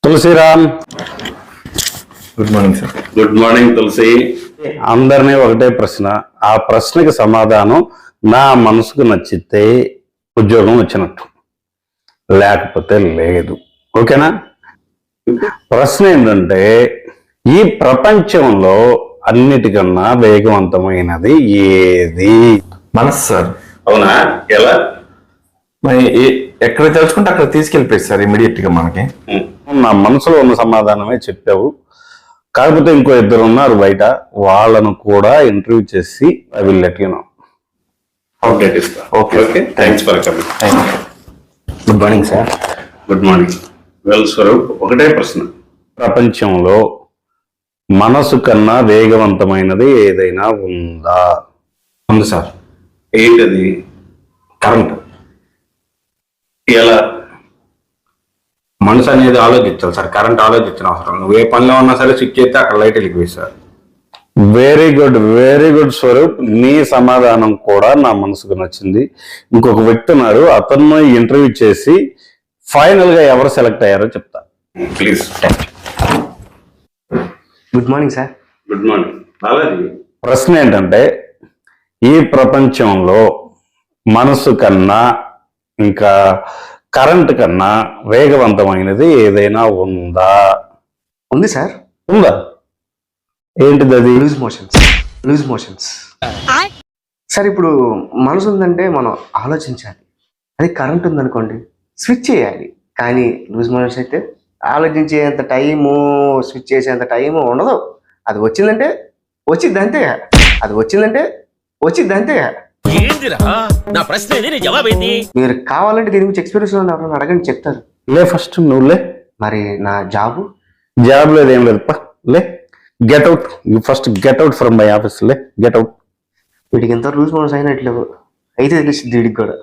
Tulsiram, good morning sir. Good morning Tulasi. అందరినీ ఒకటే ప్రశ్న, ఆ ప్రశ్నకి సమాధానం నా మనసుకు నచ్చితే ఉద్యోగం వచ్చినట్టు, లేకపోతే లేదు. ఓకేనా? ప్రశ్న ఏంటంటే, ఈ ప్రపంచంలో అన్నిటికన్నా వేగవంతమైనది ఏది? మనసు సార్. అవునా? ఎలా? మరి ఎక్కడ తెలుసుకుంటే అక్కడ తీసుకెళ్ళిపోయి సార్ ఇమీడియట్ గా మనకి. నా మనసులో ఉన్న సమాధానమే చెప్పావు. కాకపోతే ఇంకో ఇద్దరు ఉన్నారు బయట, వాళ్ళను కూడా ఇంటర్వ్యూ చేసి I will let you know. Update ఇస్తా. Okay okay, thanks for coming. Good morning sir. Good morning. Well Swaroop, ఒకటే ప్రశ్న, ప్రపంచంలో మనసు కన్నా వేగవంతమైనది ఏదైనా ఉందా? ఉంది సార్. ఏంటది? కరెంట్. ఎలా? మనసు అనేది ఆలోచించాలి సార్, కరెంట్ ఆలోచించిన అవసరం. నువ్వు ఏ పనిలో ఉన్నా సరే స్విచ్ అయితే అక్కడ లైట్ వెళ్ళిపోయి sir. Very good, very good Swaroop. నీ సమాధానం కూడా నా మనసుకు నచ్చింది. ఇంకొక వ్యక్తి ఉన్నారు, అతను ఇంటర్వ్యూ చేసి ఫైనల్ గా ఎవరు సెలెక్ట్ అయ్యారో చెప్తా. Please. Good morning sir. Good morning. ప్రశ్న ఏంటంటే, ఈ ప్రపంచంలో మనసు కన్నా ఇంకా కరెంట్ కన్నా వేగవంతమైనది ఏదైనా ఉందా? ఉంది సార్. ఉందా? ఏంటిది అది? Loose motions sir. ఇప్పుడు మనసు ఉందంటే మనం ఆలోచించాలి. అది కరెంట్ ఉందనుకోండి, స్విచ్ చేయాలి. కానీ లూజ్ మోషన్స్ అయితే ఆలోచించేంత టైము, స్విచ్ చేసేంత టైము ఉండదు. అది వచ్చిందంటే వచ్చింది అంతే. నా ప్రశ్న జవాబేంది? మీరు కావాలంటే దీని గురించి ఎక్స్పీరియన్స్ లో అడగండి, చెప్తారు. లే, ఫస్ట్ నువ్వు లే. మరి నా జాబ్ లేదు, ఏం లేదు. లే, get out. You first get out from my office. లే, గెట్ అవుట్. వీటికి ఎంత లూజ్ మోషన్స్ అయినట్లేవు, అయితే తెలుస్తుంది వీడికి కూడా.